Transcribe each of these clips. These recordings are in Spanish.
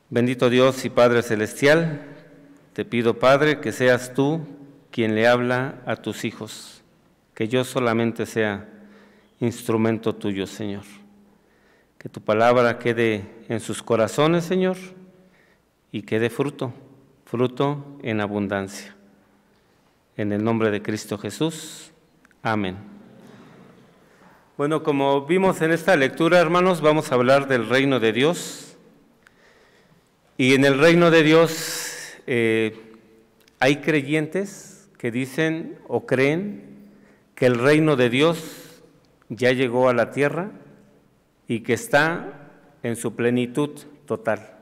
Bendito Dios y Padre Celestial, te pido, Padre, que seas tú quien le habla a tus hijos, que yo solamente sea instrumento tuyo, Señor. Que tu palabra quede en sus corazones, Señor, y que dé fruto en abundancia. En el nombre de Cristo Jesús. Amén. Bueno, como vimos en esta lectura, hermanos, vamos a hablar del reino de Dios. Y en el reino de Dios hay creyentes que dicen o creen que el reino de Dios ya llegó a la tierra y que está en su plenitud total.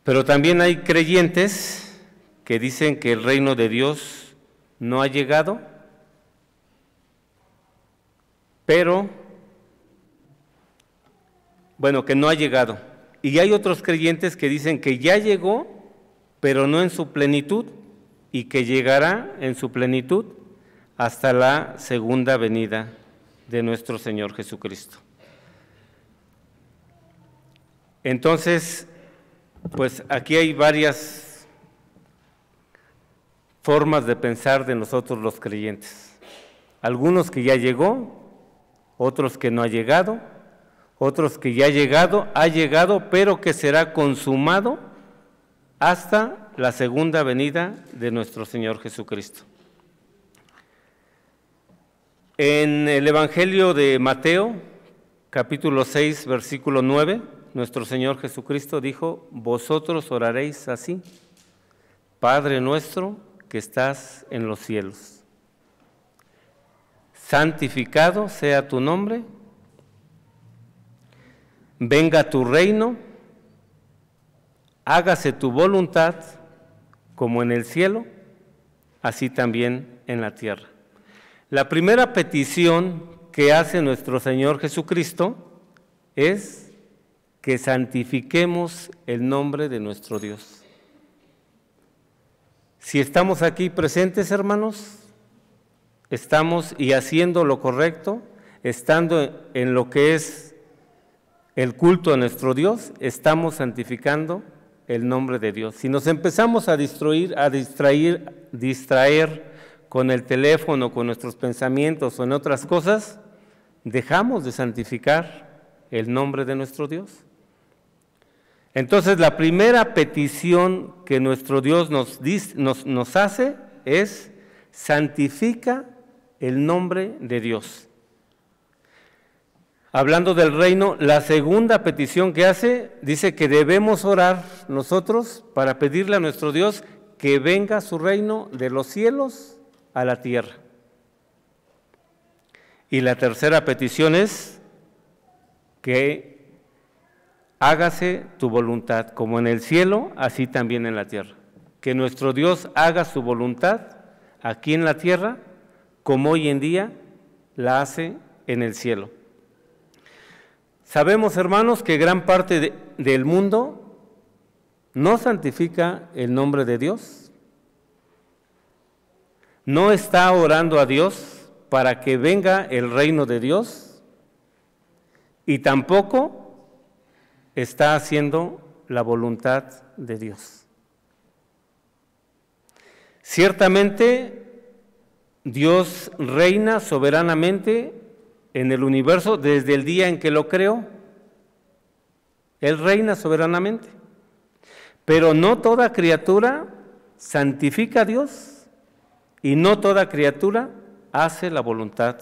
Pero también hay creyentes que dicen que el reino de Dios no ha llegado, que no ha llegado. Y hay otros creyentes que dicen que ya llegó, pero no en su plenitud, y que llegará en su plenitud hasta la segunda venida de nuestro Señor Jesucristo. Entonces, pues aquí hay varias formas de pensar de nosotros los creyentes. Algunos que ya llegó, otros que no ha llegado, otros que ya ha llegado, pero que será consumado hasta la segunda venida de nuestro Señor Jesucristo. En el Evangelio de Mateo, capítulo 6, versículo 9, nuestro Señor Jesucristo dijo: vosotros oraréis así: Padre nuestro que estás en los cielos, santificado sea tu nombre, venga tu reino, hágase tu voluntad, como en el cielo, así también en la tierra. La primera petición que hace nuestro Señor Jesucristo es que santifiquemos el nombre de nuestro Dios. Si estamos aquí presentes, hermanos, estamos y haciendo lo correcto, estando en lo que es el culto a nuestro Dios, estamos santificando el nombre de Dios. Si nos empezamos a distraer con el teléfono, con nuestros pensamientos o en otras cosas, dejamos de santificar el nombre de nuestro Dios. Entonces, la primera petición que nuestro Dios nos hace es: santifica el nombre de Dios. Hablando del reino, la segunda petición que hace, dice que debemos orar nosotros para pedirle a nuestro Dios que venga su reino de los cielos a la tierra. Y la tercera petición es que hágase tu voluntad, como en el cielo, así también en la tierra. Que nuestro Dios haga su voluntad aquí en la tierra, como hoy en día la hace en el cielo. Sabemos, hermanos, que gran parte del mundo no santifica el nombre de Dios, no está orando a Dios para que venga el reino de Dios y tampoco está haciendo la voluntad de Dios. Ciertamente, Dios reina soberanamente en el universo desde el día en que lo creó. Él reina soberanamente, pero no toda criatura santifica a Dios y no toda criatura hace la voluntad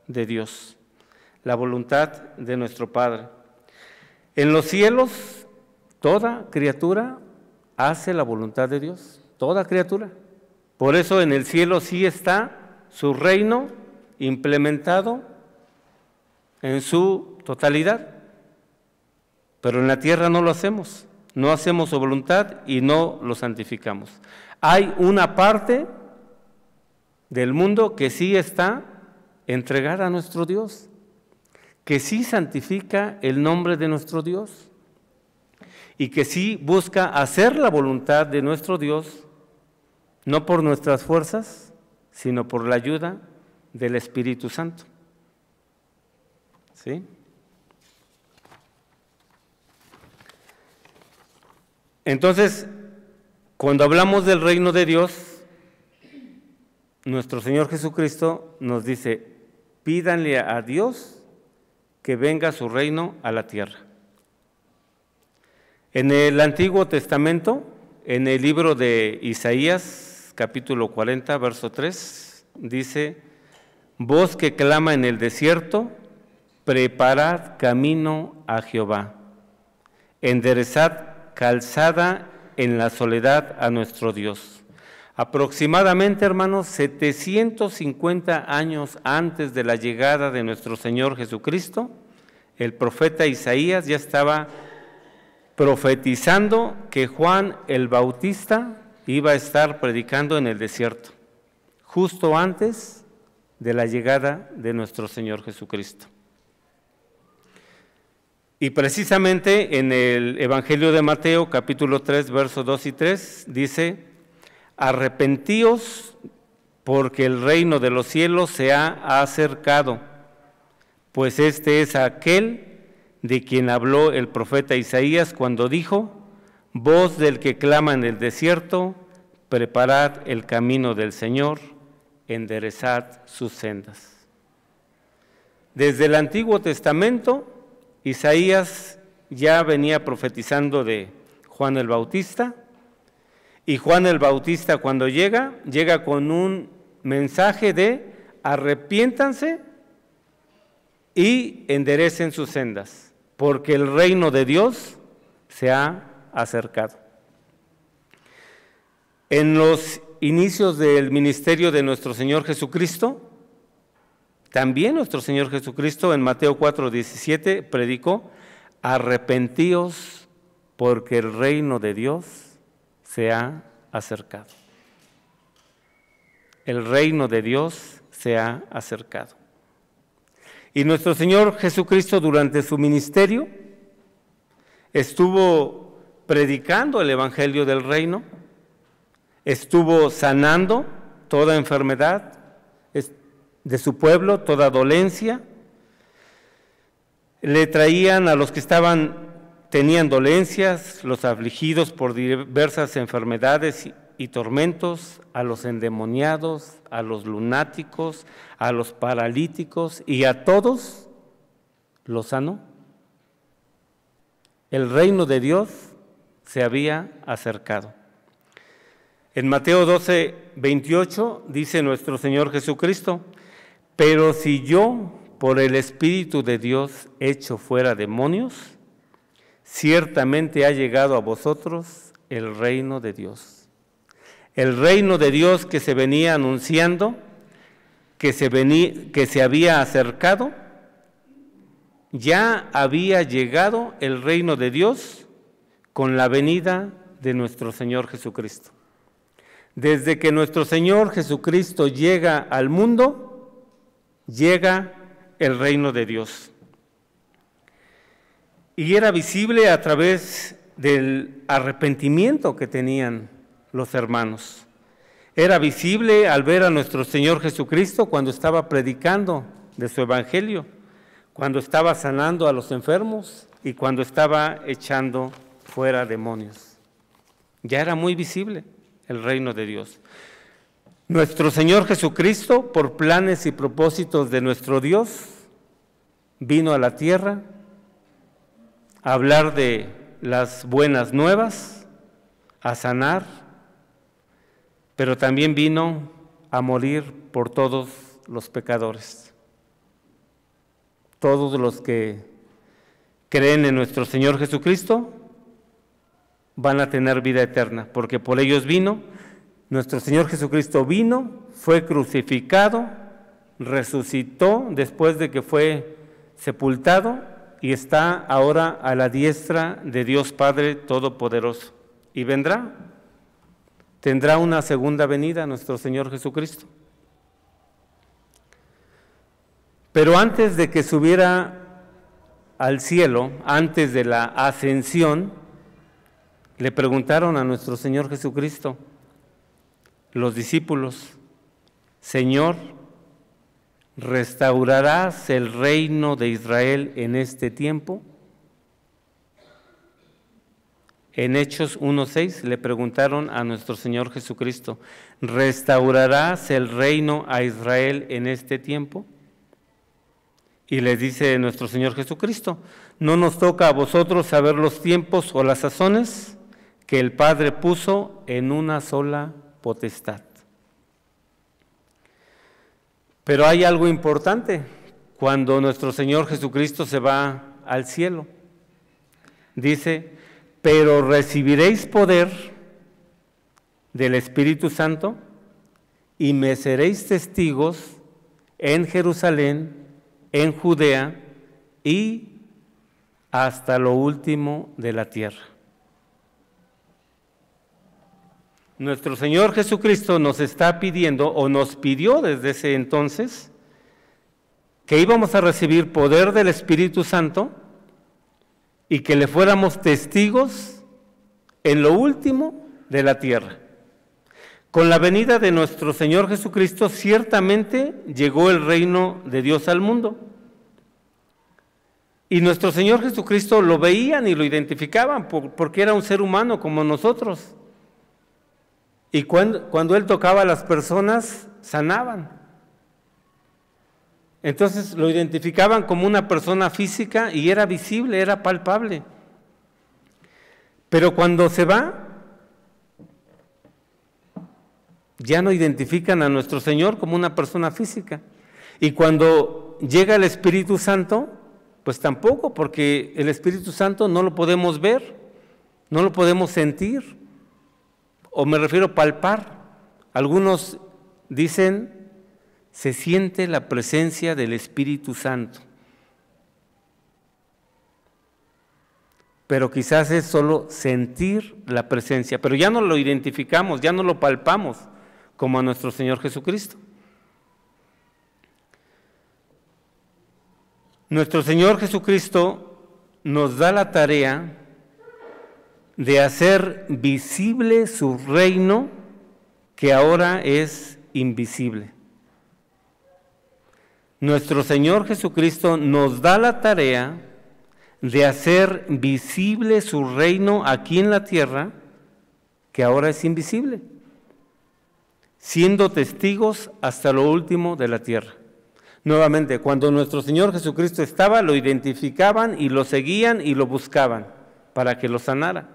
de Dios, la voluntad de nuestro Padre. En los cielos, toda criatura hace la voluntad de Dios, toda criatura. Por eso en el cielo sí está su reino implementado en su totalidad, pero en la tierra no lo hacemos, no hacemos su voluntad y no lo santificamos. Hay una parte del mundo que sí está entregada a nuestro Dios, que sí santifica el nombre de nuestro Dios y que sí busca hacer la voluntad de nuestro Dios, no por nuestras fuerzas, sino por la ayuda del Espíritu Santo. ¿Sí? Entonces, cuando hablamos del reino de Dios, nuestro Señor Jesucristo nos dice, pídanle a Dios que venga su reino a la tierra. En el Antiguo Testamento, en el libro de Isaías, capítulo 40, verso 3, dice, voz que clama en el desierto, preparad camino a Jehová, enderezad calzada en la soledad a nuestro Dios. Aproximadamente, hermanos, 750 años antes de la llegada de nuestro Señor Jesucristo, el profeta Isaías ya estaba profetizando que Juan el Bautista iba a estar predicando en el desierto, justo antes de la llegada de nuestro Señor Jesucristo. Y precisamente en el Evangelio de Mateo, capítulo 3, versos 2 y 3, dice, arrepentíos porque el reino de los cielos se ha acercado, pues este es aquel de quien habló el profeta Isaías cuando dijo, voz del que clama en el desierto, preparad el camino del Señor, enderezad sus sendas. Desde el Antiguo Testamento, Isaías ya venía profetizando de Juan el Bautista, y Juan el Bautista cuando llega con un mensaje de arrepiéntanse y enderecen sus sendas, porque el reino de Dios se ha acercado. En los inicios del ministerio de nuestro Señor Jesucristo, también nuestro Señor Jesucristo en Mateo 4:17 predicó, arrepentíos porque el reino de Dios se ha acercado. El reino de Dios se ha acercado. Y nuestro Señor Jesucristo durante su ministerio estuvo predicando el evangelio del reino, estuvo sanando toda enfermedad de su pueblo, toda dolencia. Le traían a los que tenían dolencias, los afligidos por diversas enfermedades y tormentos, a los endemoniados, a los lunáticos, a los paralíticos, y a todos los sanó. El reino de Dios se había acercado. En Mateo 12:28 dice nuestro Señor Jesucristo, pero si yo por el Espíritu de Dios echo fuera demonios, ciertamente ha llegado a vosotros el reino de Dios. El reino de Dios que se venía anunciando, que se había acercado, ya había llegado el reino de Dios con la venida de nuestro Señor Jesucristo. Desde que nuestro Señor Jesucristo llega al mundo, llega el reino de Dios. Y era visible a través del arrepentimiento que tenían los hermanos. Era visible al ver a nuestro Señor Jesucristo cuando estaba predicando de su evangelio, cuando estaba sanando a los enfermos y cuando estaba echando fuera demonios. Ya era muy visible el reino de Dios. Nuestro Señor Jesucristo, por planes y propósitos de nuestro Dios, vino a la tierra a hablar de las buenas nuevas, a sanar, pero también vino a morir por todos los pecadores. Todos los que creen en nuestro Señor Jesucristo van a tener vida eterna, porque por ellos vino. Nuestro Señor Jesucristo vino, fue crucificado, resucitó después de que fue sepultado y está ahora a la diestra de Dios Padre Todopoderoso. Y tendrá una segunda venida nuestro Señor Jesucristo. Pero antes de que subiera al cielo, antes de la ascensión, le preguntaron a nuestro Señor Jesucristo, los discípulos, Señor, ¿restaurarás el reino de Israel en este tiempo? En Hechos 1:6 le preguntaron a nuestro Señor Jesucristo, ¿restaurarás el reino a Israel en este tiempo? Y les dice nuestro Señor Jesucristo, ¿no nos toca a vosotros saber los tiempos o las sazones que el Padre puso en una sola potestad? Pero hay algo importante cuando nuestro Señor Jesucristo se va al cielo. Dice, pero recibiréis poder del Espíritu Santo y me seréis testigos en Jerusalén, en Judea y hasta lo último de la tierra. Nuestro Señor Jesucristo nos está pidiendo, o nos pidió desde ese entonces, que íbamos a recibir poder del Espíritu Santo y que le fuéramos testigos en lo último de la tierra. Con la venida de nuestro Señor Jesucristo, ciertamente llegó el reino de Dios al mundo. Y nuestro Señor Jesucristo lo veían y lo identificaban porque era un ser humano como nosotros. Y cuando Él tocaba a las personas, sanaban. Entonces lo identificaban como una persona física y era visible, era palpable. Pero cuando se va, ya no identifican a nuestro Señor como una persona física. Y cuando llega el Espíritu Santo, pues tampoco, porque el Espíritu Santo no lo podemos ver, no lo podemos sentir, o me refiero a palpar. Algunos dicen, se siente la presencia del Espíritu Santo. Pero quizás es solo sentir la presencia, pero ya no lo identificamos, ya no lo palpamos, como a nuestro Señor Jesucristo. Nuestro Señor Jesucristo nos da la tarea de hacer visible su reino que ahora es invisible. Nuestro Señor Jesucristo nos da la tarea de hacer visible su reino aquí en la tierra que ahora es invisible, siendo testigos hasta lo último de la tierra. Nuevamente, cuando nuestro Señor Jesucristo estaba, lo identificaban y lo seguían y lo buscaban para que lo sanara.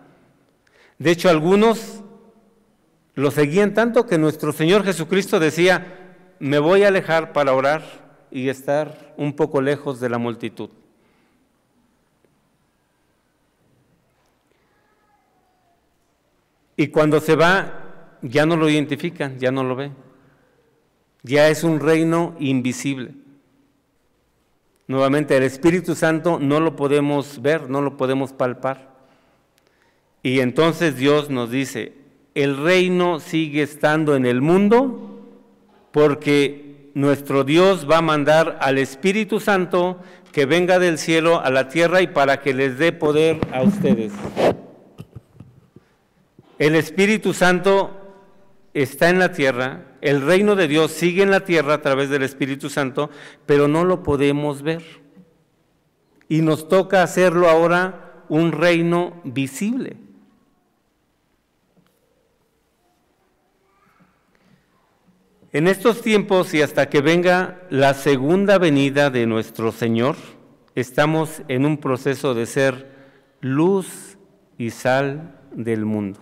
De hecho, algunos lo seguían tanto que nuestro Señor Jesucristo decía, me voy a alejar para orar y estar un poco lejos de la multitud. Y cuando se va, ya no lo identifican, ya no lo ven. Ya es un reino invisible. Nuevamente, el Espíritu Santo no lo podemos ver, no lo podemos palpar. Y entonces Dios nos dice, el reino sigue estando en el mundo porque nuestro Dios va a mandar al Espíritu Santo que venga del cielo a la tierra y para que les dé poder a ustedes. El Espíritu Santo está en la tierra, el reino de Dios sigue en la tierra a través del Espíritu Santo, pero no lo podemos ver. Y nos toca hacerlo ahora un reino visible. En estos tiempos y hasta que venga la segunda venida de nuestro Señor, estamos en un proceso de ser luz y sal del mundo.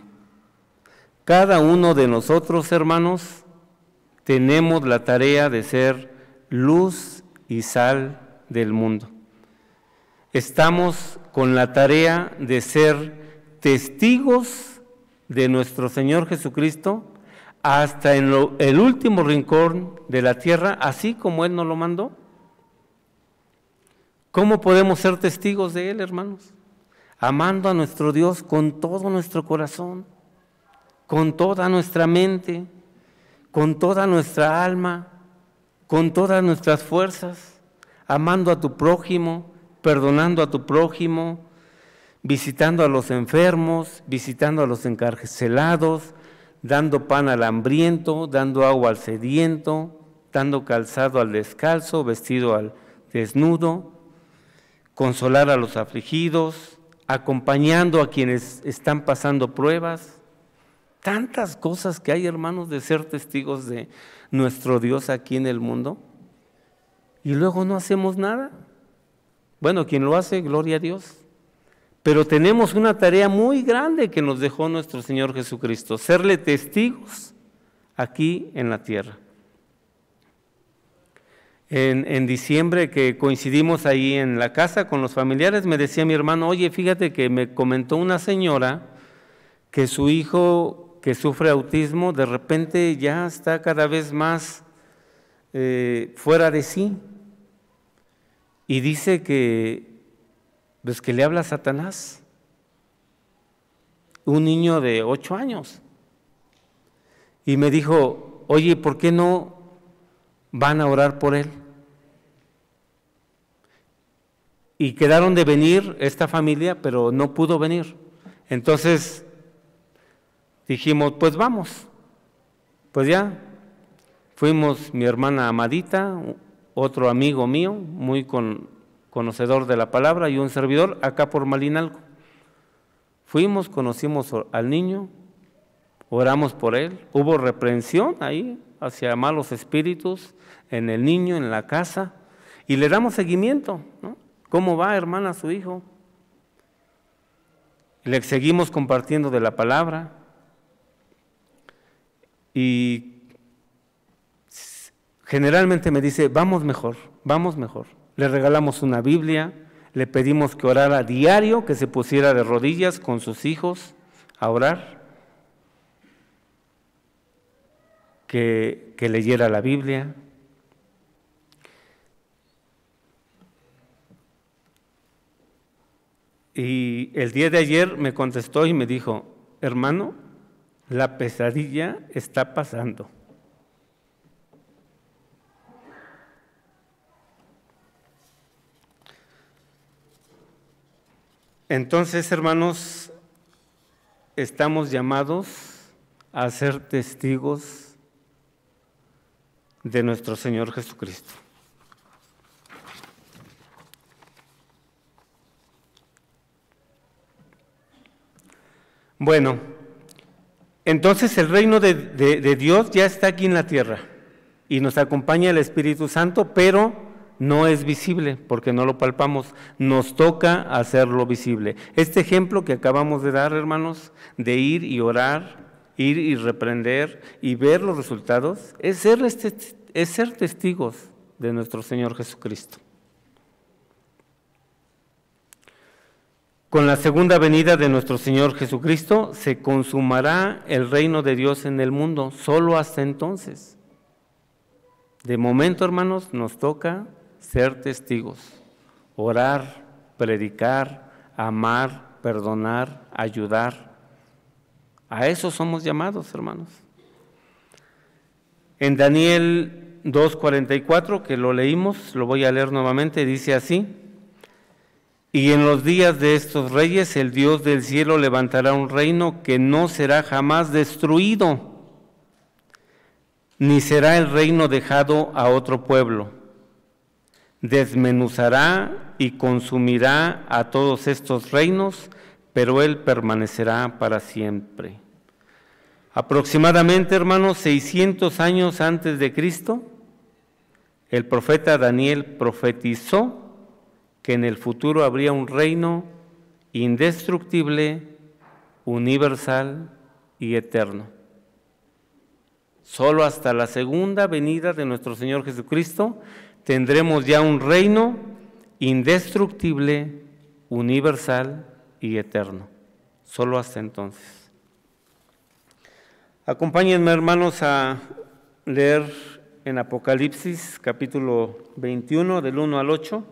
Cada uno de nosotros, hermanos, tenemos la tarea de ser luz y sal del mundo. Estamos con la tarea de ser testigos de nuestro Señor Jesucristo hasta en el último rincón de la tierra, así como Él nos lo mandó. ¿Cómo podemos ser testigos de Él, hermanos? Amando a nuestro Dios con todo nuestro corazón, con toda nuestra mente, con toda nuestra alma, con todas nuestras fuerzas, amando a tu prójimo, perdonando a tu prójimo, visitando a los enfermos, visitando a los encarcelados, dando pan al hambriento, dando agua al sediento, dando calzado al descalzo, vestido al desnudo, consolar a los afligidos, acompañando a quienes están pasando pruebas. Tantas cosas que hay, hermanos, de ser testigos de nuestro Dios aquí en el mundo. Y luego no hacemos nada. Bueno, quien lo hace, gloria a Dios. Pero tenemos una tarea muy grande que nos dejó nuestro Señor Jesucristo, serle testigos aquí en la tierra. En diciembre que coincidimos ahí en la casa con los familiares, me decía mi hermano, oye, fíjate que me comentó una señora que su hijo que sufre autismo de repente ya está cada vez más fuera de sí y dice que, pues, que le habla a Satanás, un niño de 8 años. Y me dijo, oye, ¿por qué no van a orar por él? Y quedaron de venir esta familia, pero no pudo venir. Entonces dijimos, pues vamos. Pues ya, fuimos mi hermana Amadita, otro amigo mío, muy conocedor de la palabra, y un servidor, acá por Malinalco. Fuimos, conocimos al niño, oramos por él, hubo reprensión ahí hacia malos espíritus en el niño, en la casa, y le damos seguimiento, ¿no? ¿Cómo va, hermana, su hijo? Le seguimos compartiendo de la palabra y generalmente me dice, vamos mejor, vamos mejor. Le regalamos una Biblia, le pedimos que orara diario, que se pusiera de rodillas con sus hijos a orar, que leyera la Biblia. Y el día de ayer me contestó y me dijo, hermano, la pesadilla está pasando. Entonces, hermanos, estamos llamados a ser testigos de nuestro Señor Jesucristo. Bueno, entonces el reino de Dios ya está aquí en la tierra y nos acompaña el Espíritu Santo, pero no es visible porque no lo palpamos, nos toca hacerlo visible. Este ejemplo que acabamos de dar, hermanos, de ir y orar, ir y reprender y ver los resultados, es ser testigos de nuestro Señor Jesucristo. Con la segunda venida de nuestro Señor Jesucristo se consumará el reino de Dios en el mundo, solo hasta entonces. De momento, hermanos, nos toca ser testigos, orar, predicar, amar, perdonar, ayudar. A eso somos llamados, hermanos. En Daniel 2:44, que lo leímos, lo voy a leer nuevamente, dice así: y en los días de estos reyes el Dios del cielo levantará un reino que no será jamás destruido, ni será el reino dejado a otro pueblo. Desmenuzará y consumirá a todos estos reinos, pero él permanecerá para siempre. Aproximadamente, hermanos, 600 años antes de Cristo, el profeta Daniel profetizó que en el futuro habría un reino indestructible, universal y eterno. Solo hasta la segunda venida de nuestro Señor Jesucristo tendremos ya un reino indestructible, universal y eterno. Solo hasta entonces. Acompáñenme, hermanos, a leer en Apocalipsis, capítulo 21, del 1 al 8.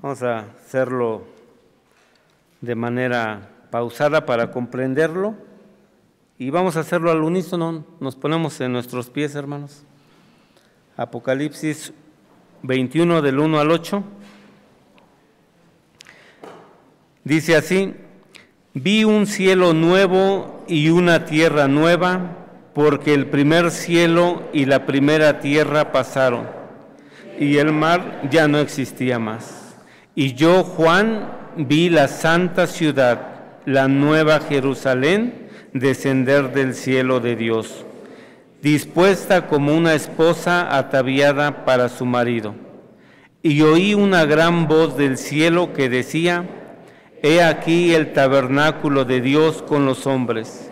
Vamos a hacerlo de manera pausada para comprenderlo y vamos a hacerlo al unísono. Nos ponemos en nuestros pies, hermanos. Apocalipsis 21 del 1 al 8. Dice así: vi un cielo nuevo y una tierra nueva, porque el primer cielo y la primera tierra pasaron, y el mar ya no existía más. Y yo, Juan, vi la santa ciudad, la nueva Jerusalén, descender del cielo de Dios, dispuesta como una esposa ataviada para su marido. Y oí una gran voz del cielo que decía: He aquí el tabernáculo de Dios con los hombres,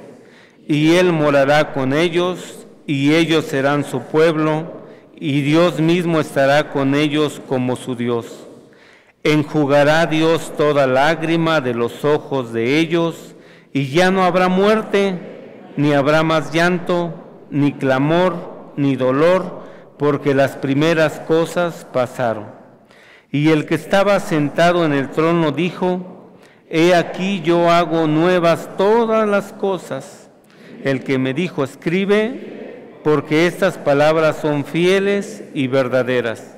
y Él morará con ellos, y ellos serán su pueblo, y Dios mismo estará con ellos como su Dios. Enjugará Dios toda lágrima de los ojos de ellos, y ya no habrá muerte, ni habrá más llanto, ni clamor, ni dolor, porque las primeras cosas pasaron. Y el que estaba sentado en el trono dijo: He aquí yo hago nuevas todas las cosas. El que me dijo: Escribe, porque estas palabras son fieles y verdaderas.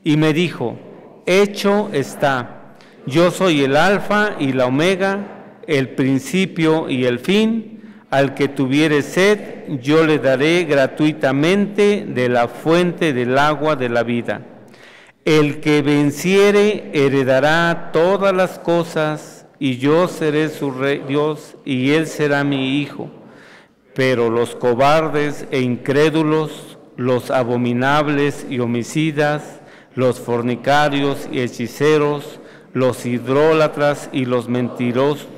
Y me dijo: Hecho está. Yo soy el Alfa y la Omega, el principio y el fin. Al que tuviere sed, yo le daré gratuitamente de la fuente del agua de la vida. El que venciere heredará todas las cosas, y yo seré su rey, Dios, y él será mi hijo. Pero los cobardes e incrédulos, los abominables y homicidas, los fornicarios y hechiceros, los idólatras y los mentirosos,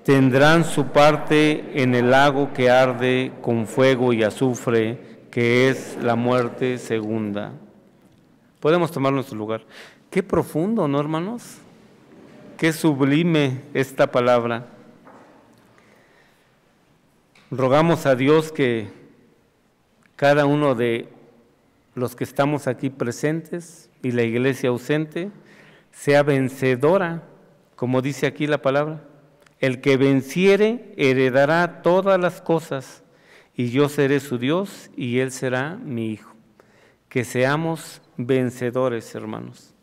tendrán su parte en el lago que arde con fuego y azufre, que es la muerte segunda. Podemos tomar nuestro lugar. Qué profundo, ¿no, hermanos? Qué sublime esta palabra. Rogamos a Dios que cada uno de los que estamos aquí presentes y la iglesia ausente sea vencedora, como dice aquí la palabra. El que venciere heredará todas las cosas, y yo seré su Dios y él será mi hijo. Que seamos vencedores, hermanos.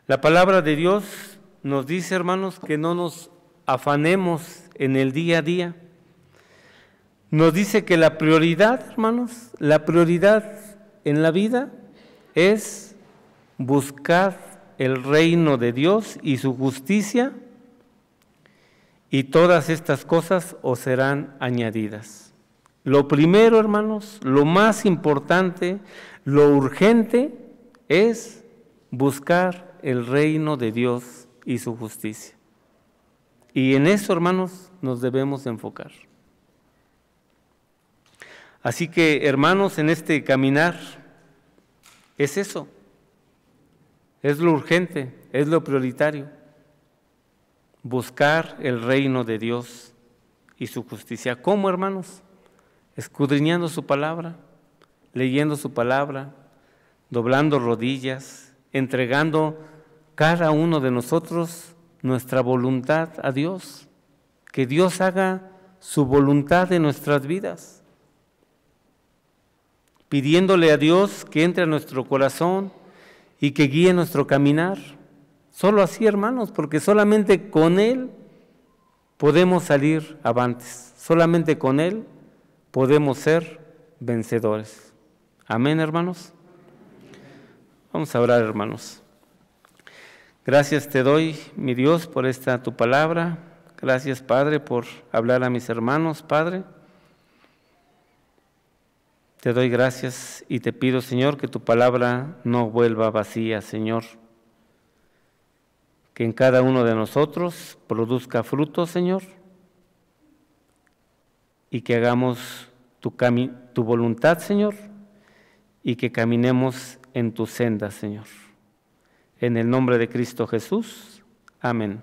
La palabra de Dios nos dice, hermanos, que no nos afanemos en el día a día. Nos dice que la prioridad, hermanos, la prioridad en la vida es buscar el reino de Dios y su justicia, y todas estas cosas os serán añadidas. Lo primero, hermanos, lo más importante, lo urgente es buscar el reino de Dios y su justicia. Y en eso, hermanos, nos debemos enfocar. Así que, hermanos, en este caminar es eso, es lo urgente, es lo prioritario. Buscar el reino de Dios y su justicia. ¿Cómo, hermanos? Escudriñando su palabra, leyendo su palabra, doblando rodillas, entregando cada uno de nosotros nuestra voluntad a Dios. Que Dios haga su voluntad en nuestras vidas. Pidiéndole a Dios que entre a nuestro corazón y que guíe nuestro caminar. Solo así, hermanos, porque solamente con Él podemos salir avantes, solamente con Él podemos ser vencedores. Amén, hermanos. Vamos a orar, hermanos. Gracias te doy, mi Dios, por esta tu palabra. Gracias, Padre, por hablar a mis hermanos, Padre. Te doy gracias y te pido, Señor, que tu palabra no vuelva vacía, Señor. Que en cada uno de nosotros produzca fruto, Señor, y que hagamos tu voluntad, Señor, y que caminemos en tu senda, Señor. En el nombre de Cristo Jesús. Amén.